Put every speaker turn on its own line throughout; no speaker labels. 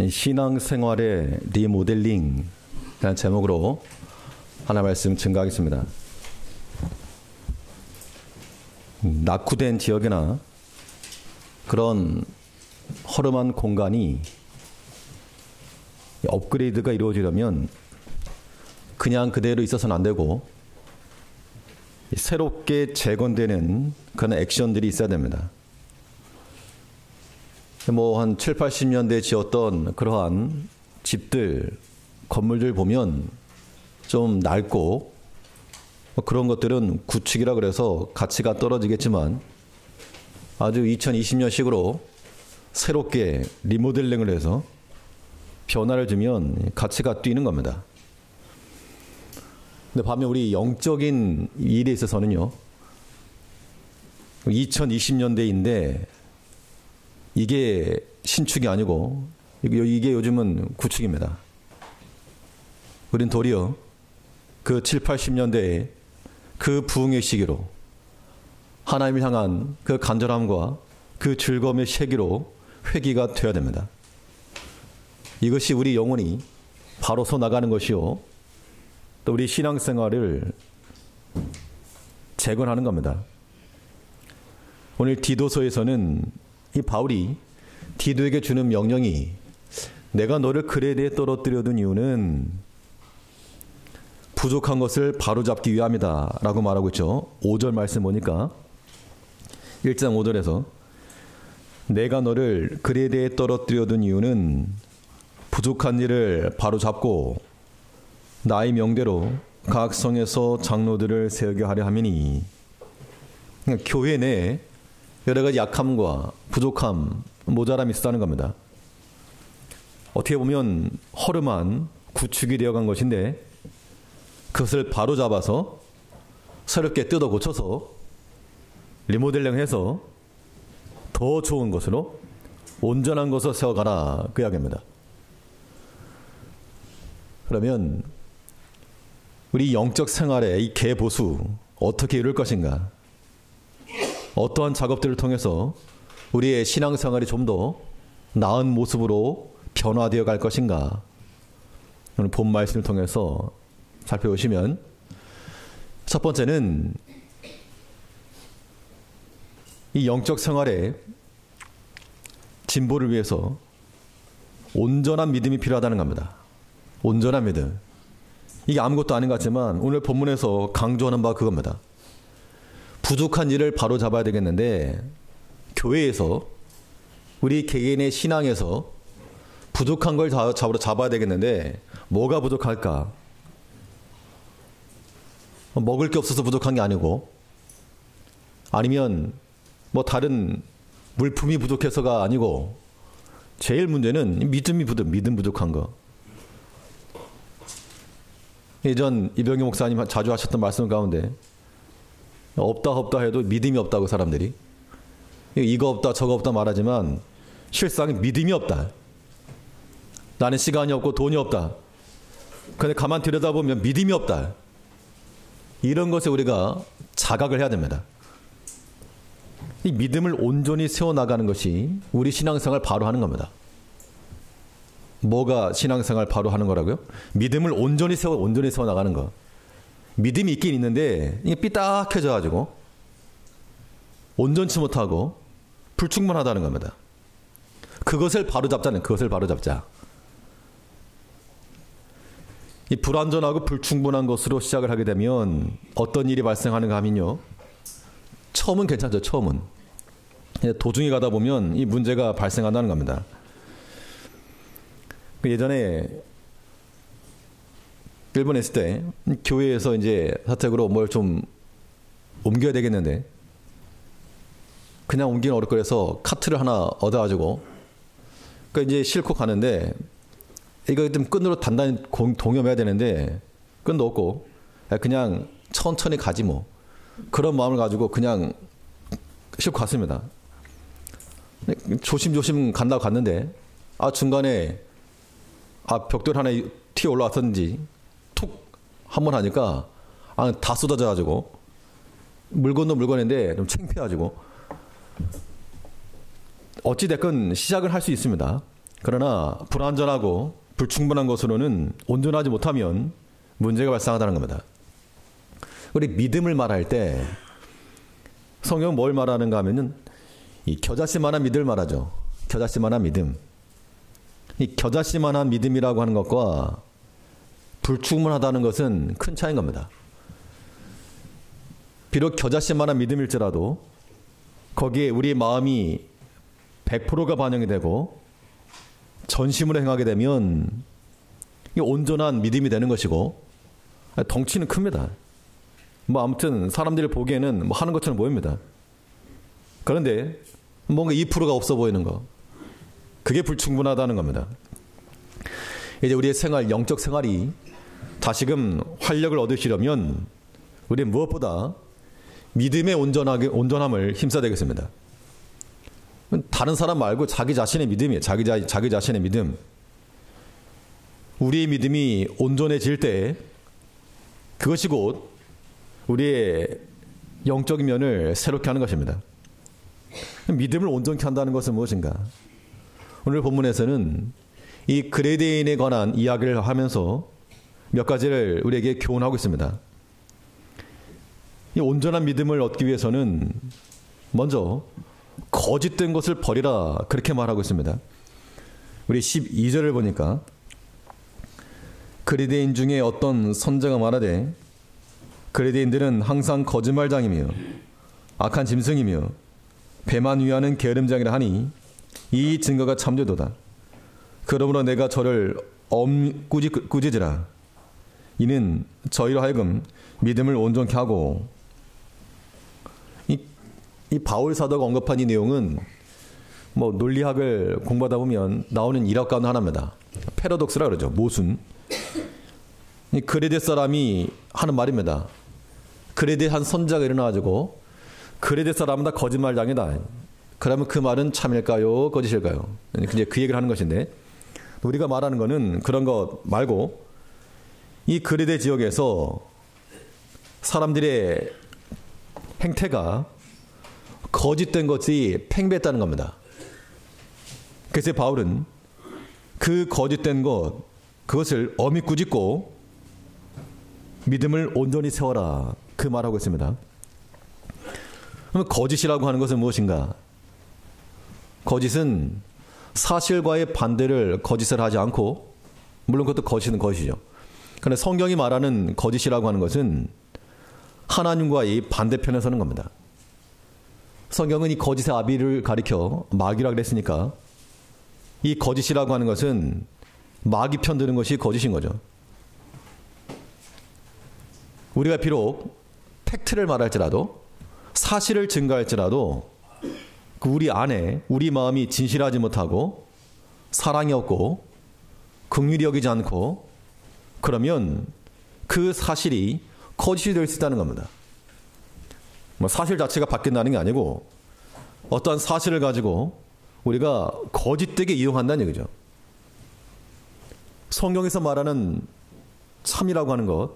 신앙생활의 리모델링이라는 제목으로 하나 말씀 증거하겠습니다. 낙후된 지역이나 그런 허름한 공간이 업그레이드가 이루어지려면 그냥 그대로 있어서는 안 되고 새롭게 재건되는 그런 액션들이 있어야 됩니다. 한 7, 80년대에 지었던 그러한 집들, 건물들 보면 좀 낡고 그런 것들은 구축이라 그래서 가치가 떨어지겠지만 아주 2020년식으로 새롭게 리모델링을 해서 변화를 주면 가치가 뛰는 겁니다. 근데 반면 우리 영적인 일에 있어서는요, 2020년대인데 이게 신축이 아니고 이게 요즘은 구축입니다. 우린 도리어 그 7, 80년대에 그 부흥의 시기로 하나님을 향한 그 간절함과 그 즐거움의 시기로 회귀가 되어야 됩니다. 이것이 우리 영혼이 바로 서 나가는 것이요, 또 우리 신앙생활을 재건하는 겁니다. 오늘 디도서에서는 이 바울이 디도에게 주는 명령이 내가 너를 그레데에 떨어뜨려둔 이유는 부족한 것을 바로잡기 위함이다 라고 말하고 있죠. 5절 말씀 보니까 1장 5절에서 내가 너를 그레데에 떨어뜨려둔 이유는 부족한 일을 바로잡고 나의 명대로 각 성에서 장로들을 세우게 하려 함이니, 그러니까 교회 내에 여러 가지 약함과 부족함, 모자람이 있었다는 겁니다. 어떻게 보면 허름한 구축이 되어간 것인데 그것을 바로잡아서 새롭게 뜯어 고쳐서 리모델링해서 더 좋은 것으로 온전한 것으로 세워가라, 그 이야기입니다. 그러면 우리 영적 생활의 이 개보수 어떻게 이룰 것인가? 어떠한 작업들을 통해서 우리의 신앙생활이 좀 더 나은 모습으로 변화되어 갈 것인가? 오늘 본 말씀을 통해서 살펴보시면, 첫 번째는 이 영적 생활의 진보를 위해서 온전한 믿음이 필요하다는 겁니다. 온전한 믿음. 이게 아무것도 아닌 것 같지만 오늘 본문에서 강조하는 바가 그겁니다. 부족한 일을 바로 잡아야 되겠는데, 교회에서 우리 개인의 신앙에서 부족한 걸 잡아야 되겠는데 뭐가 부족할까? 먹을 게 없어서 부족한 게 아니고, 아니면 다른 물품이 부족해서가 아니고, 제일 문제는 믿음 부족한 거. 예전 이병규 목사님 자주 하셨던 말씀 가운데 없다 해도 믿음이 없다고, 사람들이 이거 없다 저거 없다 말하지만 실상 믿음이 없다. 나는 시간이 없고 돈이 없다. 근데 가만 들여다보면 믿음이 없다. 이런 것에 우리가 자각을 해야 됩니다. 이 믿음을 온전히 세워나가는 것이 우리 신앙생활 바로 하는 겁니다. 뭐가 신앙생활 바로 하는 거라고요? 믿음을 온전히 세워나가는 거. 믿음이 있긴 있는데 이게 삐딱해져가지고 온전치 못하고 불충분하다는 겁니다. 그것을 바로잡자는, 그것을 바로잡자. 이 불완전하고 불충분한 것으로 시작을 하게 되면 어떤 일이 발생하는가 하면요, 처음은 괜찮죠. 처음은. 도중에 가다 보면 이 문제가 발생한다는 겁니다. 예전에 일본에 있을 때 교회에서 이제 사택으로 뭘 좀 옮겨야 되겠는데 그냥 옮기는 어렵고 그래서 카트를 하나 얻어가지고 이제 싣고 가는데 이거 좀 끈으로 단단히 동여매야 되는데 끈도 없고 그냥 천천히 가지 뭐, 그런 마음을 가지고 그냥 싣고 갔습니다. 조심조심 간다고 갔는데 중간에 벽돌 하나 튀어 올라왔었는지 툭 한번 하니까 다 쏟아져가지고 물건도 물건인데 좀 창피해가지고 어찌됐건 시작을 할 수 있습니다. 그러나 불완전하고 불충분한 것으로는 온전하지 못하면 문제가 발생하다는 겁니다. 우리 믿음을 말할 때 성경은 뭘 말하는가 하면은 이 겨자씨만한 믿음을 말하죠. 겨자씨만한 믿음. 이 겨자씨만한 믿음이라고 하는 것과 불충분하다는 것은 큰 차이인 겁니다. 비록 겨자씨만한 믿음일지라도 거기에 우리 마음이 100%가 반영이 되고 전심으로 행하게 되면 이게 온전한 믿음이 되는 것이고 덩치는 큽니다. 뭐 아무튼 사람들이 보기에는 뭐 하는 것처럼 보입니다. 그런데 뭔가 2%가 없어 보이는 거, 그게 불충분하다는 겁니다. 이제 우리의 생활, 영적 생활이 다시금 활력을 얻으시려면 우리는 무엇보다 믿음의 온전함을 힘써야 되겠습니다. 다른 사람 말고 자기 자신의 믿음이에요. 자기 자신의 믿음. 우리의 믿음이 온전해질 때 그것이 곧 우리의 영적인 면을 새롭게 하는 것입니다. 믿음을 온전케 한다는 것은 무엇인가? 오늘 본문에서는 이 그레데인에 관한 이야기를 하면서 몇 가지를 우리에게 교훈하고 있습니다. 이 온전한 믿음을 얻기 위해서는 먼저 거짓된 것을 버리라, 그렇게 말하고 있습니다. 우리 12절을 보니까 그레데인 중에 어떤 선자가 말하되 그레데인들은 항상 거짓말장이며 악한 짐승이며 배만 위하는 게으름장이라 하니 이 증거가 참되도다. 그러므로 내가 저를 꾸짖으라. 이는 저희로 하여금 믿음을 온전케 하고. 이 바울 사도가 언급한 이 내용은 뭐 논리학을 공부하다 보면 나오는 이력 가운데 하나입니다. 패러독스라 그러죠. 모순. 이 그레데 사람이 하는 말입니다. 그레데 한 선자가 일어나가지고 그레데 사람은 다 거짓말장이다. 그러면 그 말은 참일까요? 거짓일까요? 이제 그 얘기를 하는 것인데, 우리가 말하는 거는 그런 것 말고 이 그레데 지역에서 사람들의 행태가 거짓된 것이 팽배했다는 겁니다. 그래서 바울은 그 거짓된 것, 그것을 엄히 꾸짖고 믿음을 온전히 세워라, 그 말하고 있습니다. 그럼 거짓이라고 하는 것은 무엇인가? 거짓은 사실과의 반대를 거짓을 하지 않고, 물론 그것도 거짓은 거짓이죠. 그런데 성경이 말하는 거짓이라고 하는 것은 하나님과의 반대편에 서는 겁니다. 성경은 이 거짓의 아비를 가리켜 마귀라고 그랬으니까 이 거짓이라고 하는 것은 마귀 편 드는 것이 거짓인 거죠. 우리가 비록 팩트를 말할지라도, 사실을 증거할지라도 우리 안에 우리 마음이 진실하지 못하고 사랑이 없고 긍휼히 여기지 않고, 그러면 그 사실이 거짓이 될 수 있다는 겁니다. 뭐 사실 자체가 바뀐다는 게 아니고 어떠한 사실을 가지고 우리가 거짓되게 이용한다는 얘기죠. 성경에서 말하는 참이라고 하는 것,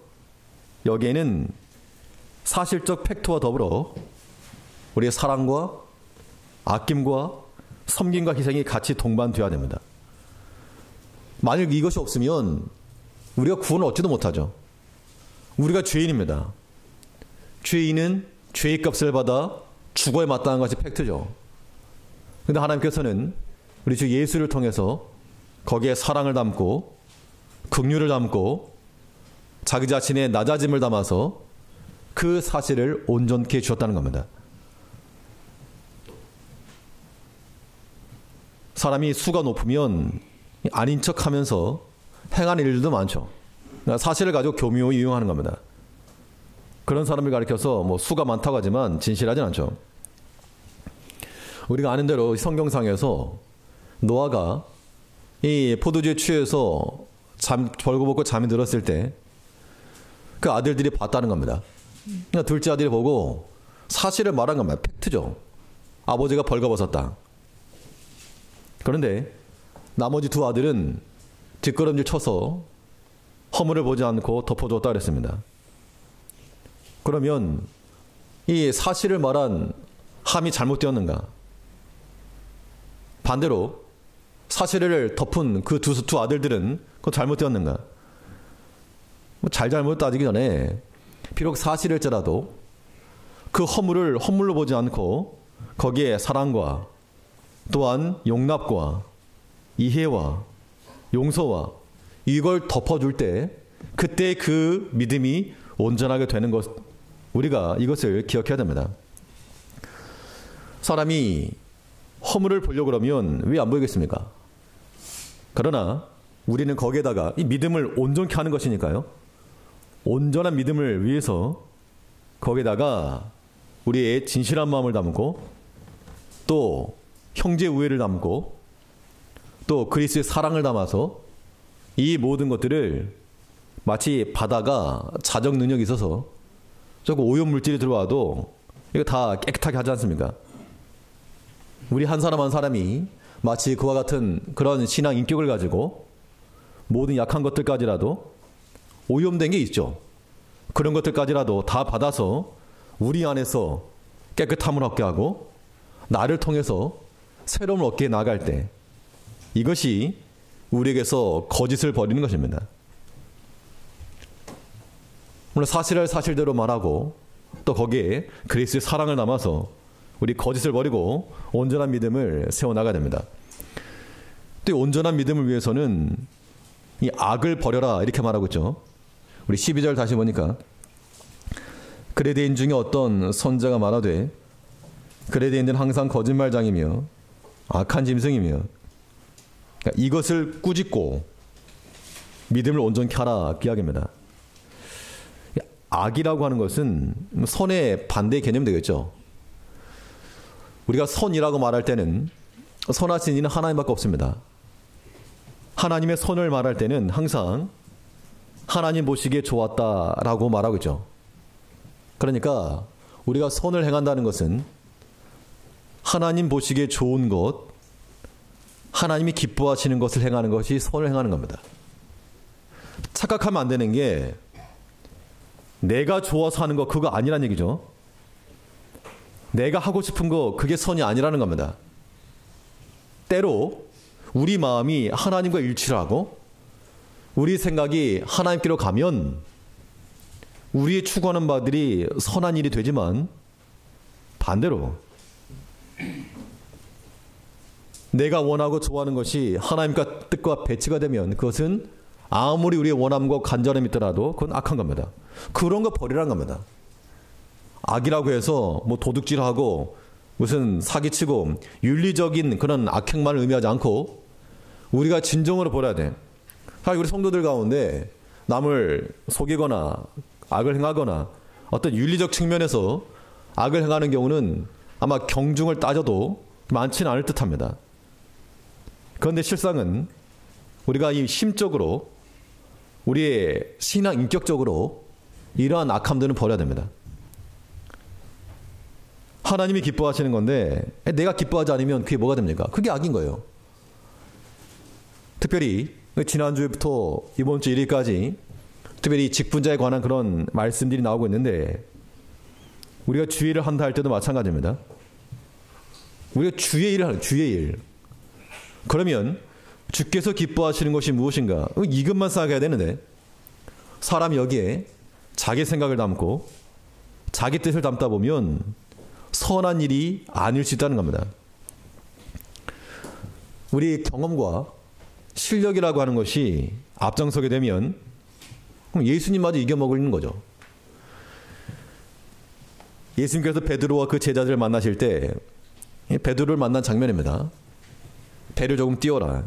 여기에는 사실적 팩트와 더불어 우리의 사랑과 아낌과 섬김과 희생이 같이 동반되어야 됩니다. 만약 이것이 없으면 우리가 구원을 얻지도 못하죠. 우리가 죄인입니다. 죄인은 죄의 값을 받아 죽어야 마땅한 것이 팩트죠. 그런데 하나님께서는 우리 주 예수를 통해서 거기에 사랑을 담고 긍휼을 담고 자기 자신의 낮아짐을 담아서 그 사실을 온전케 주셨다는 겁니다. 사람이 수가 높으면 아닌 척하면서 행하는 일들도 많죠. 사실을 가지고 교묘히 이용하는 겁니다. 그런 사람을 가리켜서 뭐 수가 많다고 하지만 진실하진 않죠. 우리가 아는 대로 성경상에서 노아가 이 포도주에 취해서 벌거벗고 잠이 들었을 때 그 아들들이 봤다는 겁니다. 그러니까 둘째 아들이 보고 사실을 말한 겁니다. 팩트죠. 아버지가 벌거벗었다. 그런데 나머지 두 아들은 뒷걸음질 쳐서 허물을 보지 않고 덮어줬다 그랬습니다. 그러면 이 사실을 말한 함이 잘못되었는가? 반대로 사실을 덮은 그 두 아들들은 그건 잘못되었는가? 잘못 따지기 전에 비록 사실일지라도 그 허물을 허물로 보지 않고 거기에 사랑과 또한 용납과 이해와 용서와 이걸 덮어줄 때 그때 그 믿음이 온전하게 되는 것, 우리가 이것을 기억해야 됩니다. 사람이 허물을 보려고 그러면 왜 안 보이겠습니까? 그러나 우리는 거기에다가 이 믿음을 온전케 하는 것이니까요. 온전한 믿음을 위해서 거기에다가 우리의 진실한 마음을 담고 또 형제 우애를 담고 또 그리스도의 사랑을 담아서 이 모든 것들을 마치 바다가 자정 능력이 있어서 조금 오염물질이 들어와도 이거 다 깨끗하게 하지 않습니까? 우리 한 사람 한 사람이 마치 그와 같은 그런 신앙 인격을 가지고 모든 약한 것들까지라도 오염된 게 있죠. 그런 것들까지라도 다 받아서 우리 안에서 깨끗함을 얻게 하고 나를 통해서 새로움을 얻게 나갈 때 이것이 우리에게서 거짓을 버리는 것입니다. 물론 사실을 사실대로 말하고 또 거기에 그리스도의 사랑을 담아서 우리 거짓을 버리고 온전한 믿음을 세워나가야 됩니다. 또 온전한 믿음을 위해서는 이 악을 버려라 이렇게 말하고 있죠. 우리 12절 다시 보니까 그레데인 중에 어떤 선자가 말하되 그레데인들은 항상 거짓말장이며 악한 짐승이며 그러니까 이것을 꾸짖고 믿음을 온전케 하라 그 이야기입니다. 악이라고 하는 것은 선의 반대 개념이 되겠죠. 우리가 선이라고 말할 때는 선하신 이는 하나님밖에 없습니다. 하나님의 선을 말할 때는 항상 하나님 보시기에 좋았다라고 말하고 있죠. 그러니까 우리가 선을 행한다는 것은 하나님 보시기에 좋은 것, 하나님이 기뻐하시는 것을 행하는 것이 선을 행하는 겁니다. 착각하면 안 되는 게 내가 좋아서 하는 거 그거 아니란 얘기죠. 내가 하고 싶은 거 그게 선이 아니라는 겁니다. 때로 우리 마음이 하나님과 일치를 하고 우리 생각이 하나님께로 가면 우리의 추구하는 바들이 선한 일이 되지만 반대로 내가 원하고 좋아하는 것이 하나님과 뜻과 배치가 되면 그것은 아무리 우리의 원함과 간절함이 있더라도 그건 악한 겁니다. 그런 거 버리라는 겁니다. 악이라고 해서 뭐 도둑질하고 무슨 사기치고 윤리적인 그런 악행만을 의미하지 않고 우리가 진정으로 버려야 돼. 사실 우리 성도들 가운데 남을 속이거나 악을 행하거나 어떤 윤리적 측면에서 악을 행하는 경우는 아마 경중을 따져도 많지는 않을 듯합니다. 그런데 실상은 우리가 이 심적으로 우리의 신앙 인격적으로 이러한 악함들은 버려야 됩니다. 하나님이 기뻐하시는 건데 내가 기뻐하지 않으면 그게 뭐가 됩니까? 그게 악인 거예요. 특별히 지난주부터 이번 주 1일까지 특별히 직분자에 관한 그런 말씀들이 나오고 있는데 우리가 주의를 한다 할 때도 마찬가지입니다. 우리가 주의 일을 하는 주의 일. 그러면 주께서 기뻐하시는 것이 무엇인가? 이것만 생각해야 되는데 사람이 여기에 자기 생각을 담고 자기 뜻을 담다 보면 선한 일이 아닐 수 있다는 겁니다. 우리 경험과 실력이라고 하는 것이 앞장서게 되면 예수님마저 이겨먹는 거죠. 예수님께서 베드로와 그 제자들을 만나실 때 베드로를 만난 장면입니다. 배를 조금 띄워라.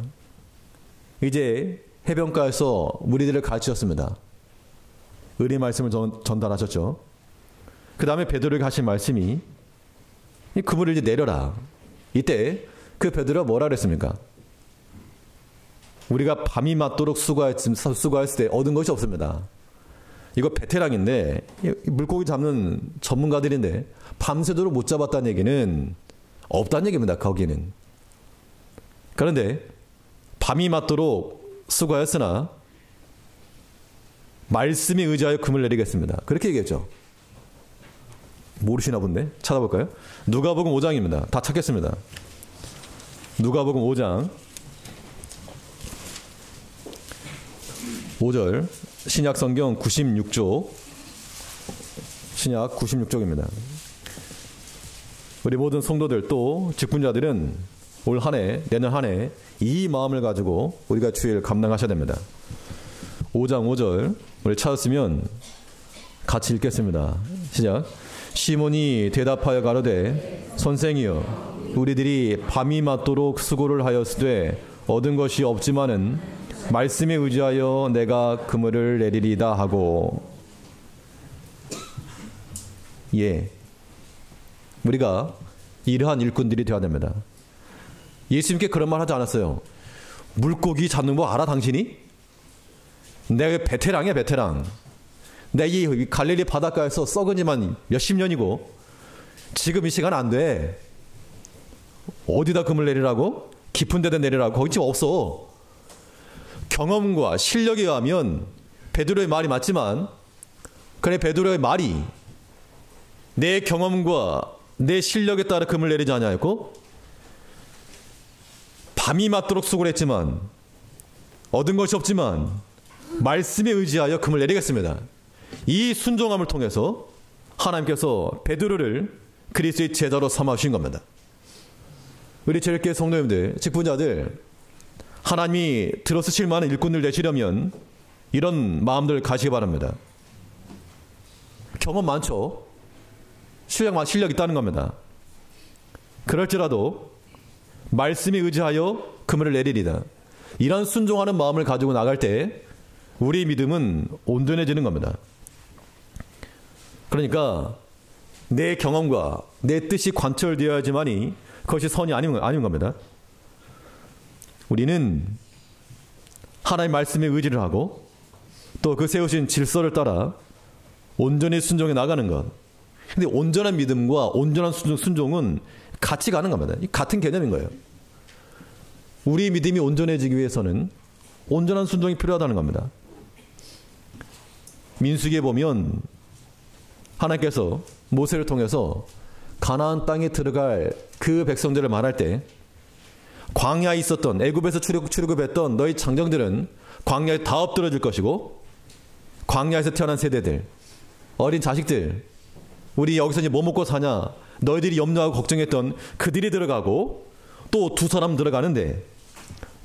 이제 해변가에서 무리들을 가르치셨습니다. 의리 말씀을 전달하셨죠. 그 다음에 베드로에게 하신 말씀이 그물을 이제 내려라. 이때 그 베드로가 뭐라 그랬습니까? 우리가 밤이 맞도록 수고했을 때 얻은 것이 없습니다. 이거 베테랑인데 물고기 잡는 전문가들인데 밤새도록 못 잡았다는 얘기는 없다는 얘기입니다. 거기는. 그런데 밤이 맞도록 수고하였으나 말씀에 의지하여 금을 내리겠습니다. 그렇게 얘기했죠. 모르시나 본데? 찾아볼까요? 누가복음 5장입니다. 다 찾겠습니다. 누가복음 5장 5절 신약 성경 96쪽 신약 96쪽입니다. 우리 모든 성도들 또 직분자들은 올 한 해 내년 한 해 이 마음을 가지고 우리가 주일 감당하셔야 됩니다. 5장 5절 우리 찾았으면 같이 읽겠습니다. 시작. 시몬이 대답하여 가로되 선생이여 우리들이 밤이 맞도록 수고를 하였으되 얻은 것이 없지만은 말씀에 의지하여 내가 그물을 내리리다 하고. 예, 우리가 이러한 일꾼들이 되어야 됩니다. 예수님께 그런 말 하지 않았어요. 물고기 잡는 거 알아 당신이? 내가 베테랑이야 베테랑. 내가 이 갈릴리 바닷가에서 썩은 지만 몇십 년이고 지금 이 시간 안 돼. 어디다 그물 내리라고? 깊은 데다 내리라고? 거기 지금 없어. 경험과 실력에 의하면 베드로의 말이 맞지만 그래 베드로의 말이 내 경험과 내 실력에 따라 그물 내리지 않냐였고 밤이 맞도록 수고를 했지만 얻은 것이 없지만 말씀에 의지하여 그물 내리겠습니다. 이 순종함을 통해서 하나님께서 베드로를 그리스도의 제자로 삼아 주신 겁니다. 우리 제일교회 성도님들, 직분자들 하나님이 들어쓰실 만한 일꾼들 되시려면 이런 마음들 가시기 바랍니다. 경험 많죠. 실력 있다는 겁니다. 그럴지라도 말씀에 의지하여 그물을 내리리다. 이런 순종하는 마음을 가지고 나갈 때 우리의 믿음은 온전해지는 겁니다. 그러니까 내 경험과 내 뜻이 관철되어야지만이 그것이 선이 아닌 겁니다. 우리는 하나님의 말씀에 의지를 하고 또 그 세우신 질서를 따라 온전히 순종해 나가는 것. 근데 온전한 믿음과 온전한 순종은 같이 가는 겁니다. 같은 개념인 거예요. 우리 믿음이 온전해지기 위해서는 온전한 순종이 필요하다는 겁니다. 민수기에 보면 하나님께서 모세를 통해서 가나안 땅에 들어갈 그 백성들을 말할 때 광야에 있었던 애굽에서 출애굽했던 너희 장정들은 광야에 다 엎드려질 것이고 광야에서 태어난 세대들 어린 자식들 우리 여기서 이제 뭐 먹고 사냐 너희들이 염려하고 걱정했던 그들이 들어가고 또 두 사람 들어가는데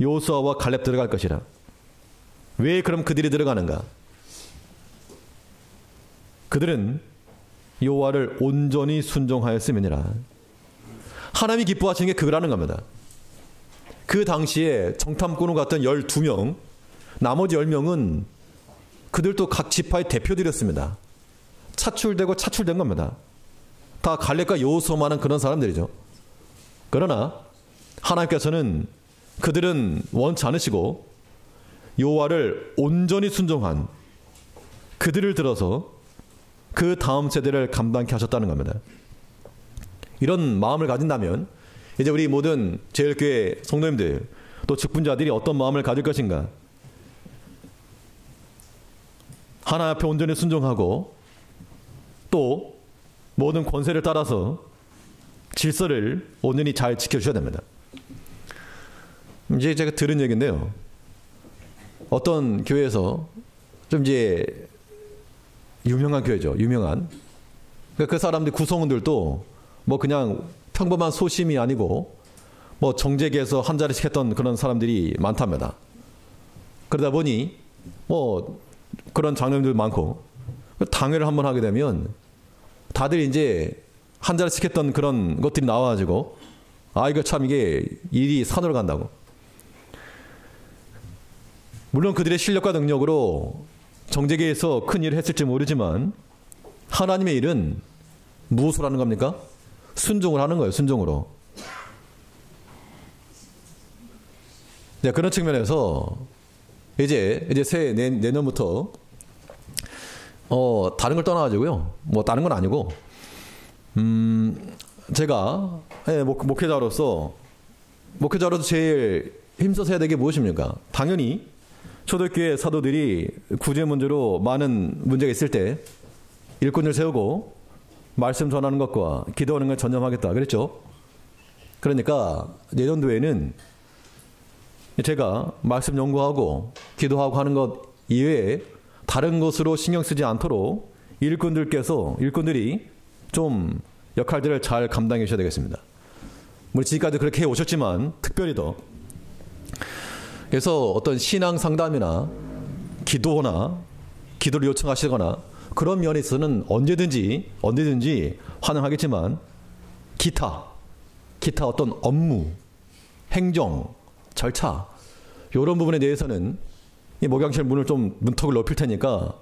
여호수아와 갈렙 들어갈 것이라. 왜 그럼 그들이 들어가는가? 그들은 여호와를 온전히 순종하였음이니라. 하나님이 기뻐하시는 게 그거라는 겁니다. 그 당시에 정탐꾼을 갔던 12명 나머지 10명은 그들도 각 지파의 대표들이었습니다. 차출된 겁니다. 다 갈렙과 여호수아만한 그런 사람들이죠. 그러나 하나님께서는 그들은 원치 않으시고 여호와를 온전히 순종한 그들을 들어서 그 다음 세대를 감당케 하셨다는 겁니다. 이런 마음을 가진다면 이제 우리 모든 제일교회 성도님들 또 직분자들이 어떤 마음을 가질 것인가? 하나님 앞에 온전히 순종하고 또 모든 권세를 따라서 질서를 온전히 잘 지켜주셔야 됩니다. 이제 제가 들은 얘기인데요. 어떤 교회에서 좀 이제 유명한 교회죠. 유명한. 그 사람들 구성원들도 뭐 그냥 평범한 소심이 아니고 뭐 정재계에서 한 자리씩 했던 그런 사람들이 많답니다. 그러다 보니 뭐 그런 장로님들 많고 당회를 한번 하게 되면 다들 이제 한 자리씩 했던 그런 것들이 나와가지고 아 이거 참 이게 일이 산으로 간다고. 물론 그들의 실력과 능력으로 정재계에서 큰 일을 했을지 모르지만 하나님의 일은 무엇으로 하는 겁니까? 순종을 하는 거예요. 순종으로. 네, 그런 측면에서 이제 내년부터 다른 걸 떠나가지고요. 뭐 다른 건 아니고 제가 목회자로서 제일 힘써서 해야 되는 게 무엇입니까? 당연히 초대교회 사도들이 구제 문제로 많은 문제가 있을 때 일꾼을 세우고 말씀 전하는 것과 기도하는 걸 전념하겠다 그랬죠. 그러니까 내년도에는 제가 말씀 연구하고 기도하고 하는 것 이외에 다른 것으로 신경 쓰지 않도록 일꾼들이 좀 역할들을 잘 감당해 주셔야 되겠습니다. 우리 지금까지 그렇게 해 오셨지만 특별히 더. 그래서 어떤 신앙 상담이나 기도를 요청하시거나 그런 면에 있어서는 언제든지 환영하겠지만 기타 어떤 업무, 행정, 절차 이런 부분에 대해서는 이 목양실 문턱을 높일 테니까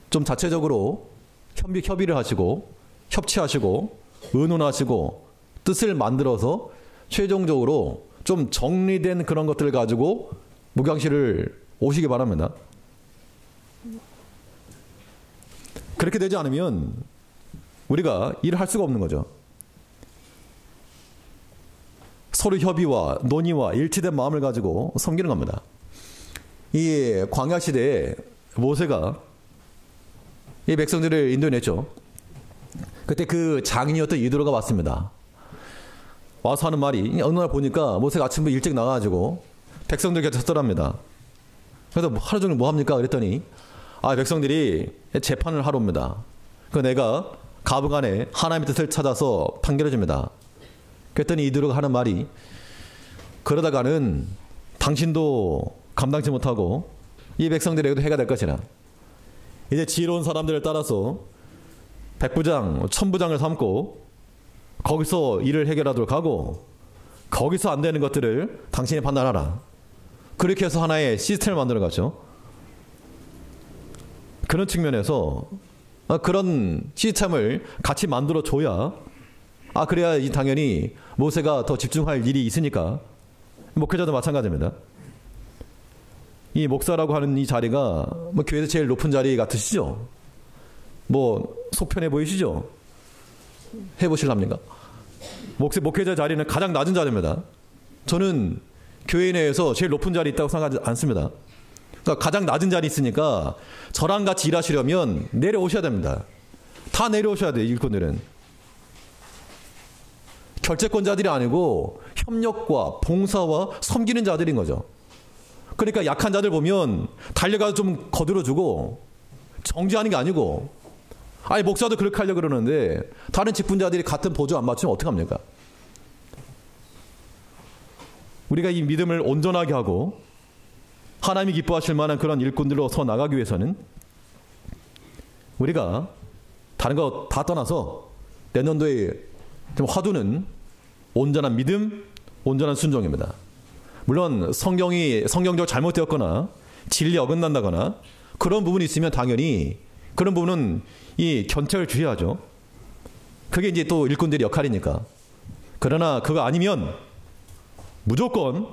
좀 자체적으로 협의를 하시고 협치하시고 의논하시고 뜻을 만들어서 최종적으로 좀 정리된 그런 것들을 가지고 목양실을 오시기 바랍니다. 그렇게 되지 않으면 우리가 일을 할 수가 없는 거죠. 서로 협의와 논의와 일치된 마음을 가지고 섬기는 겁니다. 이 광야 시대에 모세가 이 백성들을 인도해냈죠. 그때 그 장인이었던 이드로가 왔습니다. 와서 하는 말이 어느 날 보니까 모세가 아침부터 일찍 나가가지고 백성들 곁에 섰더랍니다. 그래서 하루 종일 뭐 합니까? 그랬더니 백성들이 재판을 하러 옵니다. 그래서 내가 가부간에 하나님의 뜻을 찾아서 판결해 줍니다. 그랬더니 이드로가 하는 말이 그러다가는 당신도 감당치 못하고 이 백성들에게도 해가 될 것이라. 이제 지혜로운 사람들을 따라서 백부장, 천부장을 삼고 거기서 일을 해결하도록 하고 거기서 안 되는 것들을 당신이 판단하라. 그렇게 해서 하나의 시스템을 만들어가죠. 그런 측면에서 그런 시스템을 같이 만들어줘야 그래야 당연히 모세가 더 집중할 일이 있으니까 목회자도 마찬가지입니다. 이 목사라고 하는 이 자리가 교회에서 제일 높은 자리 같으시죠? 속편해 보이시죠? 해보실랍니까? 목회자 자리는 가장 낮은 자리입니다. 저는 교회 내에서 제일 높은 자리 있다고 생각하지 않습니다. 그러니까 가장 낮은 자리 있으니까 저랑 같이 일하시려면 내려오셔야 됩니다. 다 내려오셔야 돼요. 일꾼들은. 결재권자들이 아니고 협력과 봉사와 섬기는 자들인 거죠. 그러니까 약한 자들 보면 달려가서 좀 거들어주고 정지하는 게 아니고 목사도 그렇게 하려고 그러는데 다른 직분자들이 같은 보조 안 맞추면 어떡합니까? 우리가 이 믿음을 온전하게 하고 하나님이 기뻐하실 만한 그런 일꾼들로 서 나가기 위해서는 우리가 다른 거 다 떠나서 내년도에 좀 화두는 온전한 믿음, 온전한 순종입니다. 물론 성경적으로 잘못되었거나 진리에 어긋난다거나 그런 부분이 있으면 당연히 그런 부분은 이 견책을 주셔야죠. 그게 이제 또 일꾼들의 역할이니까. 그러나 그거 아니면 무조건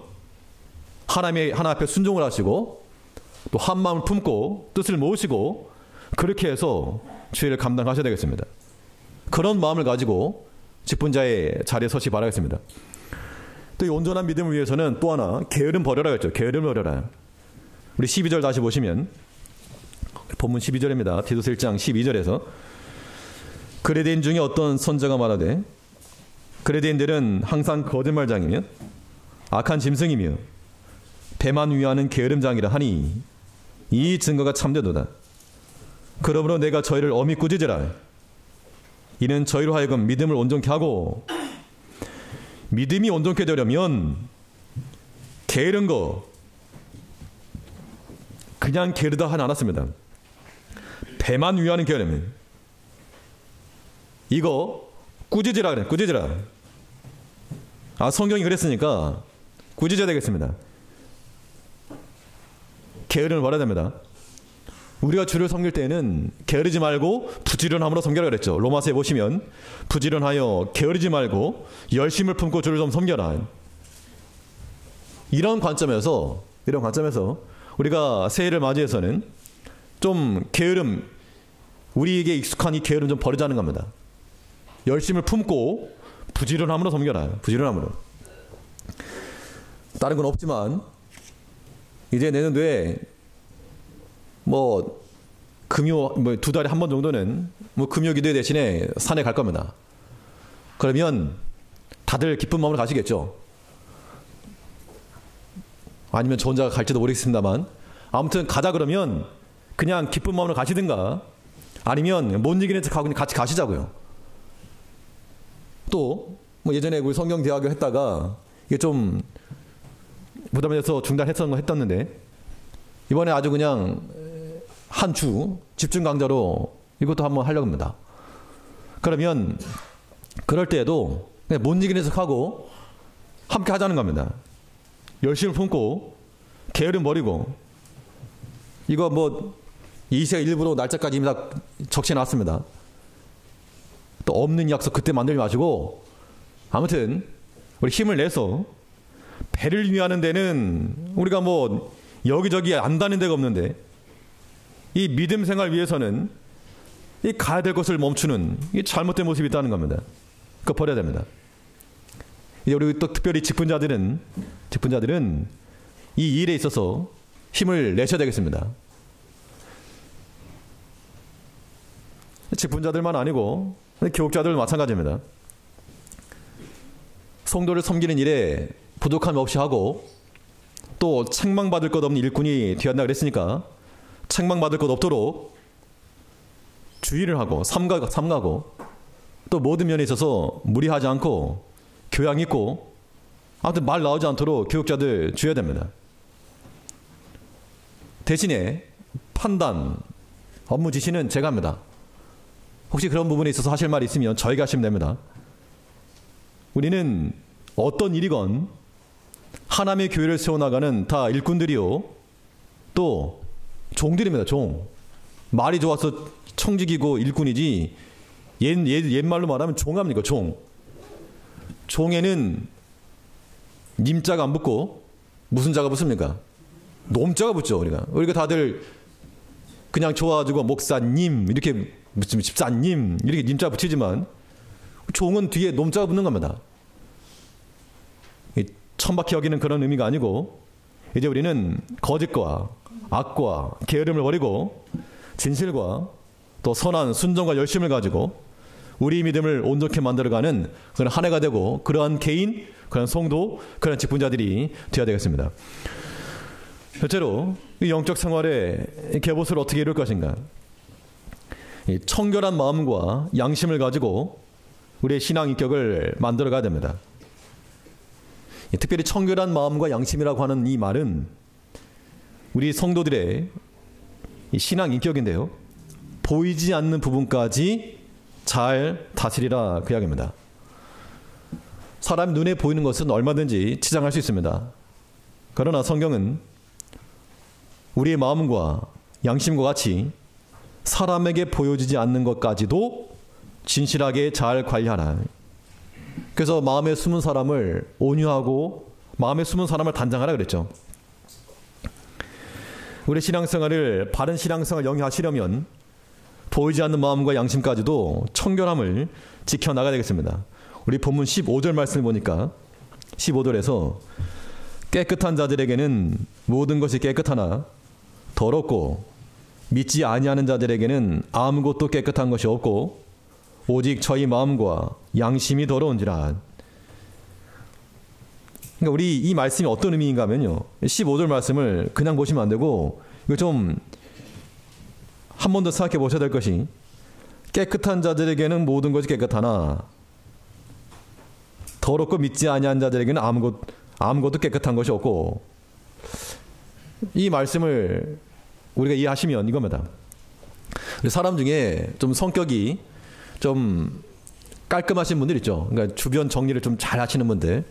하나님 앞에 순종을 하시고 또 한 마음을 품고 뜻을 모으시고 그렇게 해서 주의를 감당하셔야 되겠습니다. 그런 마음을 가지고 직분자의 자리에 서시 바라겠습니다. 또 이 온전한 믿음을 위해서는 또 하나 게으름 버려라 했죠. 게으름 버려라. 우리 12절 다시 보시면 본문 12절입니다. 디도서 1장 12절에서 그레데인 중에 어떤 선자가 말하되 그레데인들은 항상 거짓말장이며 악한 짐승이며 배만 위하는 게으름장이라 하니 이 증거가 참되도다. 그러므로 내가 저희를 엄히 꾸짖으라. 이는 저희로 하여금 믿음을 온전케 하고 믿음이 온전케 되려면 게으른 거 그냥 게으르다 하지 않았습니다. 배만 위하는 게으름 이거 꾸짖으라 그래. 꾸짖으라. 성경이 그랬으니까 꾸짖어야 되겠습니다. 게으름을 버려야 됩니다. 우리가 주를 섬길 때에는 게으르지 말고 부지런함으로 섬겨라 그랬죠. 로마서에 보시면 부지런하여 게으르지 말고 열심을 품고 주를 좀 섬겨라. 이런 관점에서 우리가 새해를 맞이해서는 좀 게으름, 우리에게 익숙한 이 게으름 좀 버리자는 겁니다. 열심을 품고 부지런함으로 섬겨라. 부지런함으로. 다른 건 없지만 이제 내년도에 금요 2달에 한 번 정도는 금요 기도회 대신에 산에 갈 겁니다. 그러면 다들 기쁜 마음으로 가시겠죠. 아니면 저 혼자 갈지도 모르겠습니다만 아무튼 가자 그러면 그냥 기쁜 마음으로 가시든가 아니면 못 이기는 척하고 그냥 같이 가시자고요. 또 뭐 예전에 우리 성경대학교 했다가 이게 좀 부담이 돼서 했었는데 이번에 아주 그냥 한 주 집중 강좌로 이것도 한번 하려고 합니다. 그러면 그럴 때에도 그냥 못 이기는 척하고 함께 하자는 겁니다. 열심을 품고 게으름 버리고 이거 뭐 이세 일부러 날짜까지 이미 다 적셔놨습니다. 또 없는 약속 그때 만들지 마시고 아무튼 우리 힘을 내서 배를 위하는 데는 우리가 뭐 여기저기 안다는 데가 없는데 이 믿음 생활 위해서는 이 가야 될 것을 멈추는 이 잘못된 모습이 있다는 겁니다. 그거 버려야 됩니다. 이제 우리 또 특별히 직분자들은 이 일에 있어서 힘을 내셔야 되겠습니다. 직분자들만 아니고 교육자들 마찬가지입니다. 성도를 섬기는 일에 부족함 없이 하고 또 책망받을 것 없는 일꾼이 되었나 그랬으니까 책망받을 것 없도록 주의를 하고 삼가고 또 모든 면에 있어서 무리하지 않고 교양 있고 아무튼 말 나오지 않도록 교육자들 주어야 됩니다. 대신에 판단, 업무 지시는 제가 합니다. 혹시 그런 부분에 있어서 하실 말이 있으면 저희가 하시면 됩니다. 우리는 어떤 일이건 하나님의 교회를 세워나가는 다 일꾼들이요 또 종들입니다. 종. 말이 좋아서 청직이고 일꾼이지 옛말로 말하면 종합니까? 종. 종에는 님자가 안 붙고 무슨 자가 붙습니까? 놈자가 붙죠. 우리가 다들 그냥 좋아가지고 목사님 이렇게 무슨 집사님 이렇게 님자 붙이지만 종은 뒤에 놈자가 붙는 겁니다. 천박히 여기는 그런 의미가 아니고 이제 우리는 거짓과 악과 게으름을 버리고 진실과 또 선한 순종과 열심을 가지고 우리 믿음을 온전히 만들어가는 그런 한 해가 되고 그러한 개인, 그런 성도, 그런 직분자들이 되어야 되겠습니다. 첫째로 이 영적 생활의 개봇을 어떻게 이룰 것인가. 청결한 마음과 양심을 가지고 우리의 신앙 인격을 만들어가야 됩니다. 특별히 청결한 마음과 양심이라고 하는 이 말은 우리 성도들의 신앙 인격인데요. 보이지 않는 부분까지 잘 다스리라 그 이야기입니다. 사람 눈에 보이는 것은 얼마든지 치장할 수 있습니다. 그러나 성경은 우리의 마음과 양심과 같이 사람에게 보여지지 않는 것까지도 진실하게 잘 관리하라. 그래서 마음에 숨은 사람을 온유하고 마음에 숨은 사람을 단장하라 그랬죠. 우리 신앙생활을 바른 신앙생활을 영위하시려면 보이지 않는 마음과 양심까지도 청결함을 지켜나가야 되겠습니다. 우리 본문 15절 말씀을 보니까 15절에서 깨끗한 자들에게는 모든 것이 깨끗하나 더럽고 믿지 아니하는 자들에게는 아무것도 깨끗한 것이 없고 오직 저희 마음과 양심이 더러운지라. 그러니까 우리 이 말씀이 어떤 의미인가 하면요. 15절 말씀을 그냥 보시면 안 되고 이거 좀 한 번 더 생각해 보셔야 될 것이 깨끗한 자들에게는 모든 것이 깨끗하나 더럽고 믿지 아니한 자들에게는 아무것도 깨끗한 것이 없고. 이 말씀을 우리가 이해하시면 이겁니다. 사람 중에 좀 성격이 좀 깔끔하신 분들 있죠. 그러니까 주변 정리를 좀 잘 하시는 분들.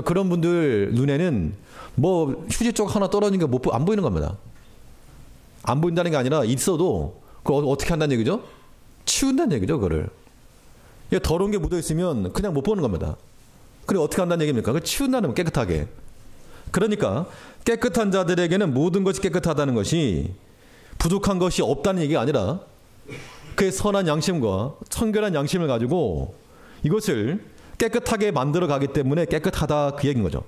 그런 분들 눈에는 뭐 휴지 쪽 하나 떨어진 게 안 보이는 겁니다. 안 보인다는 게 아니라 있어도 그걸 어떻게 한다는 얘기죠? 치운다는 얘기죠. 그거를. 더러운 게 묻어 있으면 그냥 못 보는 겁니다. 그래 어떻게 한다는 얘기입니까? 그걸 치운다는 건 깨끗하게. 그러니까 깨끗한 자들에게는 모든 것이 깨끗하다는 것이 부족한 것이 없다는 얘기가 아니라 그의 선한 양심과 청결한 양심을 가지고 이것을 깨끗하게 만들어 가기 때문에 깨끗하다 그 얘기인 거죠.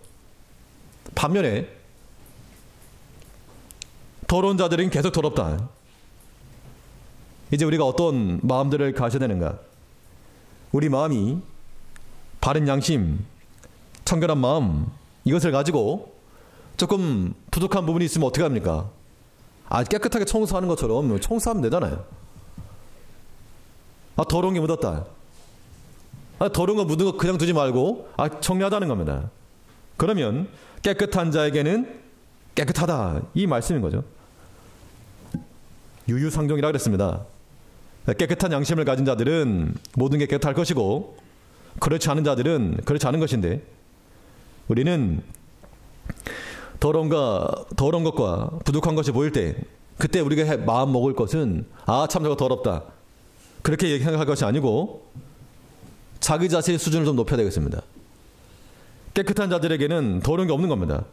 반면에 더러운 자들은 계속 더럽다. 이제 우리가 어떤 마음들을 가져야 되는가? 우리 마음이 바른 양심, 청결한 마음 이것을 가지고 조금 부족한 부분이 있으면 어떻게 합니까? 아주 깨끗하게 청소하는 것처럼 청소하면 되잖아요. 더러운 게 묻었다. 더러운 거 묻은 거 그냥 두지 말고 정리하자는 겁니다. 그러면 깨끗한 자에게는 깨끗하다, 이 말씀인 거죠. 유유상종이라 그랬습니다. 깨끗한 양심을 가진 자들은 모든 게 깨끗할 것이고, 그렇지 않은 자들은 그렇지 않은 것인데, 우리는 더러운 것과 부족한 것이 보일 때, 그때 우리가 마음 먹을 것은 참 저거 더럽다, 그렇게 생각할 것이 아니고 자기 자신의 수준을 좀 높여야 되겠습니다. 깨끗한 자들에게는 더러운 게 없는 겁니다.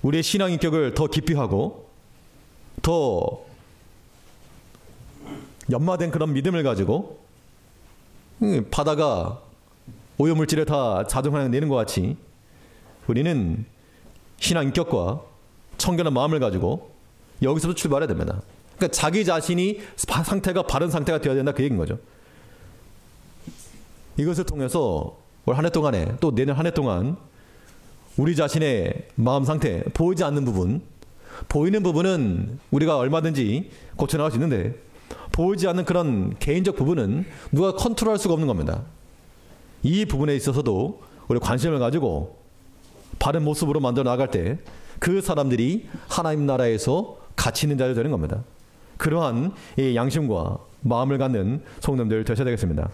우리의 신앙 인격을 더 깊이 하고 더 연마된 그런 믿음을 가지고, 바다가 오염물질을 다 자동화해 내는 것 같이 우리는 신앙 인격과 청결한 마음을 가지고 여기서부터 출발해야 됩니다. 그러니까 자기 자신이 상태가 바른 상태가 되어야 된다, 그 얘기인 거죠. 이것을 통해서 올 한 해 동안에, 또 내년 한 해 동안 우리 자신의 마음 상태, 보이지 않는 부분, 보이는 부분은 우리가 얼마든지 고쳐나갈 수 있는데, 보이지 않는 그런 개인적 부분은 누가 컨트롤할 수가 없는 겁니다. 이 부분에 있어서도 우리 관심을 가지고 바른 모습으로 만들어 나갈 때 그 사람들이 하나님 나라에서 가치 있는 자들 되는 겁니다. 그러한 이 양심과 마음을 갖는 성도님들 되셔야 되겠습니다.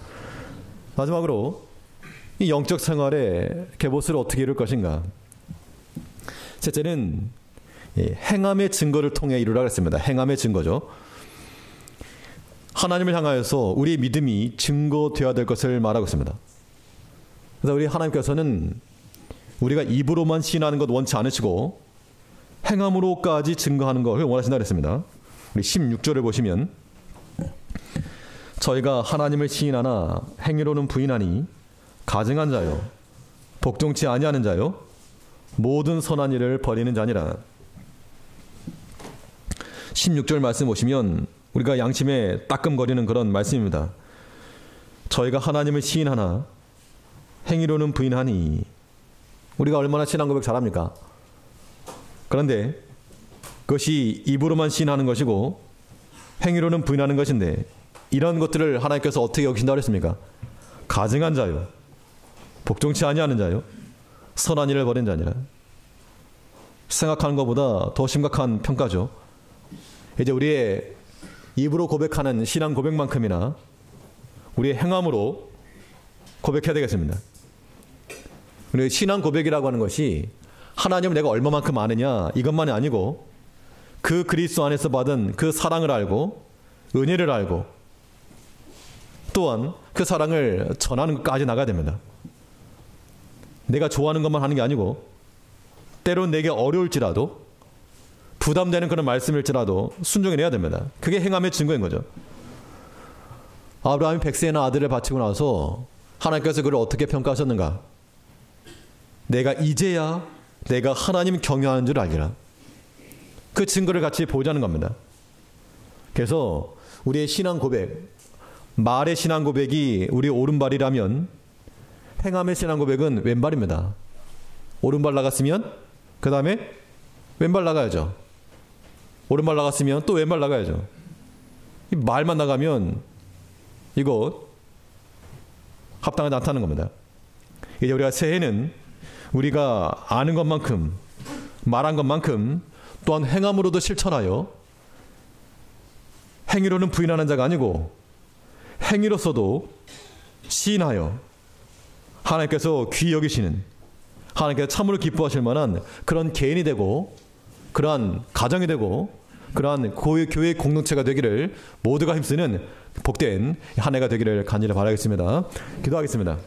마지막으로 이 영적 생활의 개보스를 어떻게 이룰 것인가. 셋째는 행함의 증거를 통해 이루라 그랬습니다. 행함의 증거죠. 하나님을 향하여서 우리의 믿음이 증거되어야 될 것을 말하고 있습니다. 그래서 우리 하나님께서는 우리가 입으로만 시인하는 것 원치 않으시고 행함으로까지 증거하는 것을 원하신다 그랬습니다. 우리 16절을 보시면, 저희가 하나님을 시인하나 행위로는 부인하니 가증한 자요, 복종치 아니하는 자요, 모든 선한 일을 버리는 자니라. 16절 말씀 보시면 우리가 양심에 따끔거리는 그런 말씀입니다. 저희가 하나님을 시인하나 행위로는 부인하니. 우리가 얼마나 신앙 고백 잘합니까? 그런데 그것이 입으로만 시인하는 것이고 행위로는 부인하는 것인데, 이런 것들을 하나님께서 어떻게 여기신다고 했습니까? 가증한 자요, 복종치 아니하는 자요, 선한 일을 버린 자니라. 생각하는 것보다 더 심각한 평가죠. 이제 우리의 입으로 고백하는 신앙 고백만큼이나 우리의 행함으로 고백해야 되겠습니다. 우리 신앙 고백이라고 하는 것이 하나님을 내가 얼마만큼 아느냐, 이것만이 아니고 그 그리스도 안에서 받은 그 사랑을 알고 은혜를 알고 또한 그 사랑을 전하는 것까지 나가야 됩니다. 내가 좋아하는 것만 하는 게 아니고, 때론 내게 어려울지라도, 부담되는 그런 말씀일지라도 순종해내야 됩니다. 그게 행함의 증거인 거죠. 아브라함이 100세나 아들을 바치고 나서 하나님께서 그를 어떻게 평가하셨는가? 내가 이제야 내가 하나님 경외하는 줄 알리라. 그 증거를 같이 보자는 겁니다. 그래서 우리의 신앙 고백, 말의 신앙 고백이 우리 오른발이라면 행함의 신앙 고백은 왼발입니다. 오른발 나갔으면 그 다음에 왼발 나가야죠. 오른발 나갔으면 또 왼발 나가야죠. 이 말만 나가면 이거 합당하지 않다는 겁니다. 이제 우리가 새해는 우리가 아는 것만큼, 말한 것만큼 또한 행함으로도 실천하여, 행위로는 부인하는 자가 아니고 행위로서도 시인하여 하나님께서 귀히 여기시는, 하나님께서 참으로 기뻐하실 만한 그런 개인이 되고, 그러한 가정이 되고, 그러한 교회 공동체가 되기를 모두가 힘쓰는 복된 한 해가 되기를 간절히 바라겠습니다. 기도하겠습니다.